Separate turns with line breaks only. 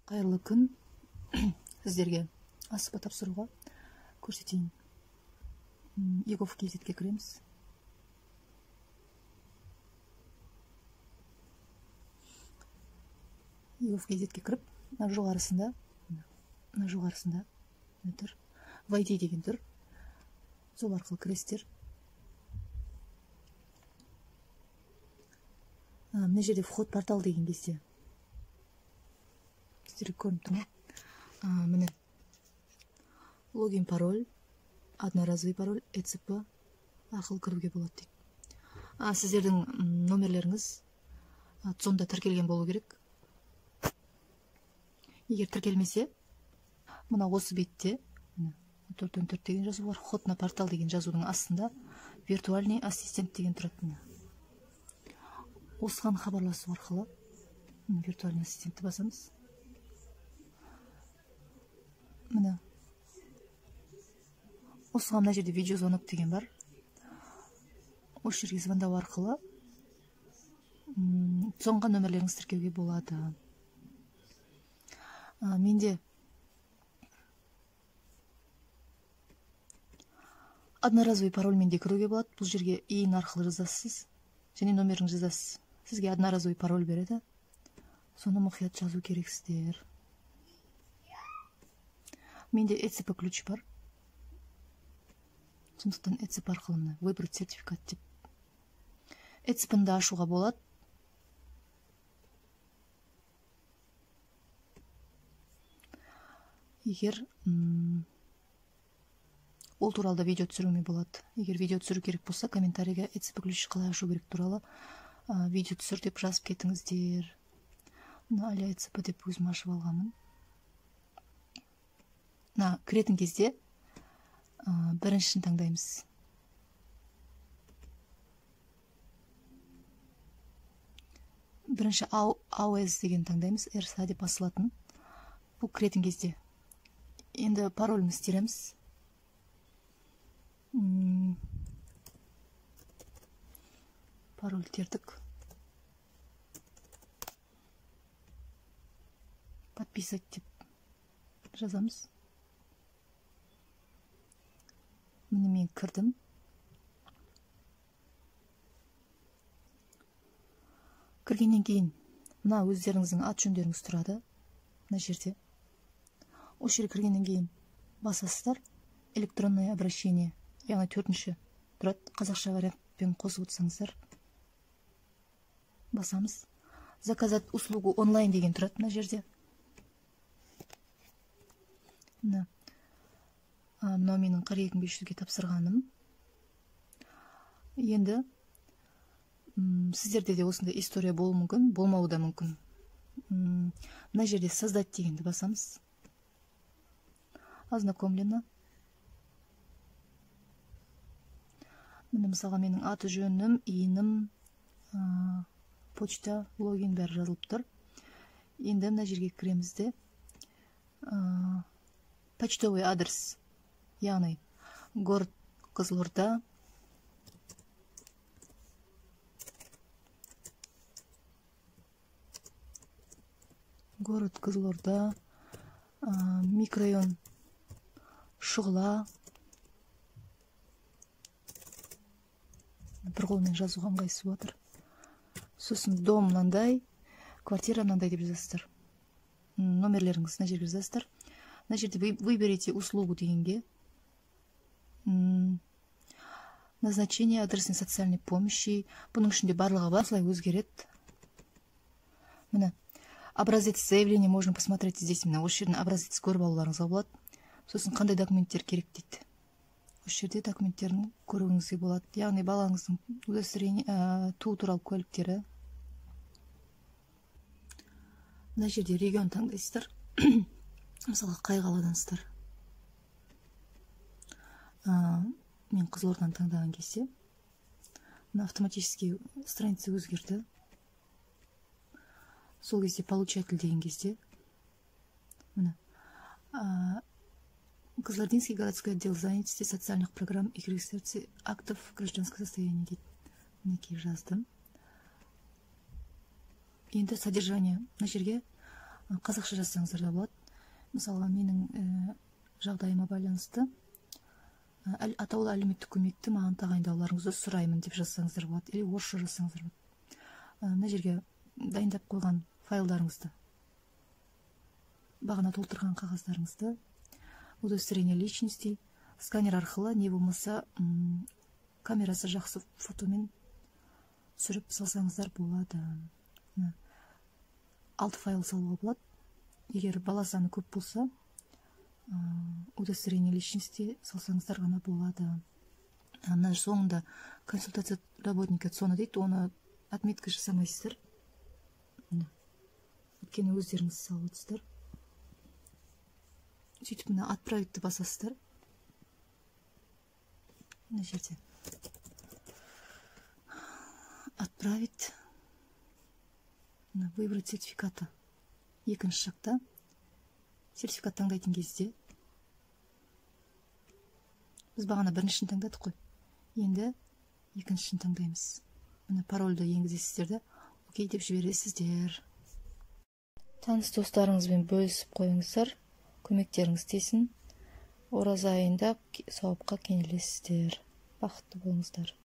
Қайырлы күн. Сіздерге аспа тапсыруға көрсетейін. Егов кезетке кіреміз. Егов кезетке кіріп, мына жоғарысында тұр. Войди деген тұр. Сол арқылы кіресіздер. Мына жерде вход портал деген кезде сіздерге көрініп тұр ма? Міне логин, пароль, одноразовый пароль, ЭЦП арқылы кіруге болады дейді. Сіздердің номерлеріңіз сонда тіркелген болу керек. Егер тіркелмесе, мына осы бетте 414 деген жазу бар. Вход на портал деген жазудың астында виртуальный ассистент деген тұрады. Осыған хабарласу арқылы виртуальный ассистентті басамыз. Міне осыған мына жерде видеозвонок деген бар. Осы жерге звондау арқылы соңғы нөмірлеріңіз тіркеуге болады. Менде одноразовый парольмен де кіруге болады. Бұл жерге иін арқылы жазасыз және номерін жазасыз. Сізге одноразовый пароль береді. Соны мұқият жазу керексіздер. Менде ЭЦП ключ бар. Сондықтан ЭЦП арқылы выбрать сертификат деп. ЭЦП-ді ашуға болады. Егер ол туралы видео түсіруіме болады. Егер видео түсіру керек болса, комментарийге ЭЦП ключ қалай ашу керек туралы видео түсір деп жазып кетіңіздер. Аля ЭЦП деп өзім ашып алғанмын. Кіретін кезде біріншісін таңдаймыз. Бірінші AOS деген таңдаймыз. RSA деп басылатын. Бұл кіретін кезде. Енді пароліміз тереміз. Пароль тердік. Подписать деп жазамыз. Міне мен кірдім. Кіргеннен кейін мына өздеріңіздің ат жөндеріңіз тұрады. Мына жерде. Осы жерге кіргеннен кейін басасыздар. Электронное обращение. Яғни 4-ші тұрады. Қазақша вариантпен қосып отырсаңыздар. Басамыз. Заказать услугу онлайн деген тұрады мына жерде. Мынау менің 42.500-ге тапсырғаным. Енді сіздерде де осындай история болуы мүмкін, болмауы да мүмкін. Мына жерде создать дегенді басамыз. Ознакомлено. Міне мысалға менің аты жөнім, иінім, почта, логин бәрі жазылып тұр. Енді мына жерге кіремізде почтовый адрес, яғни город Қызылорда, микрорайон Шұғыла. Бір қолмен жазуға ыңғайсыз отыр. Сосын дом мынандай, квартира мынандай деп жазасыздар. Номерлеріңіз мына жерге жазасыздар. Мына жерде выберите услугу дегенге. Назначение адресной социальной помощи. Бұның ішінде барлығы бар, солай өзгереді. Міне, образец заявления можно посмотреть здесь. Міне, осы жерден образец көріп алуларыңызға болады. Сосын қандай документтер керек дейді. Осы жерде документтерін көруіңізге болады. Яғни балаңыздың туу туралы куәліктері. Мына жерде регион таңдайсыздар. Мысалға қай қаладансыздар. Мен Қызылорданы таңдаған кезде автоматически страница өзгерді. Сол кезде получатель деген кезде Кызылординский городской отдел занятости социальных программ и регистрации актов гражданского состояния дейді. Мінекей жаздым. Енді содержание. Мына жерге қазақша жазсаңыздар да болады. Мысалы, менің жағдайыма байланысты атаулы әлеуметтік көмекті маған тағайындауларыңызды сұраймын деп жазсаңыздар болады, или орысша жазсаңыздар болады. Мына жерге дайындап қойған файлдарыңызды, бағана толтырған қағаздарыңызды, удостоверение личности, сканер арқылы, не болмаса камерасы жақсы фотомен түсіріп салсаңыздар болады. 6 файл салуға болады. Егер бала саны көп болса, удостоверение личности салсаңыздар ғана болады. Мына соңында консультация работника ЦОНа дейді, оны отметка жасамайсыздар. Өйткені өздеріңіз салып отырсыздар. Сөйтіп мына отправитті басасыздар. Мына жерде отправить, выбрать сертификаты. Екінші жақта сертификат таңдайтын кезде біз бағана біріншісін таңдадық қой. Енді екіншісін таңдаймыз. Мына парольді енгізесіздер де окей деп жібересіздер. Таныс достарыңызбен бөлісіп қойыңыздар, көмектеріңіз тисін. Ораза айында сауапқа кенелесіздер. Бақытты болыңыздар.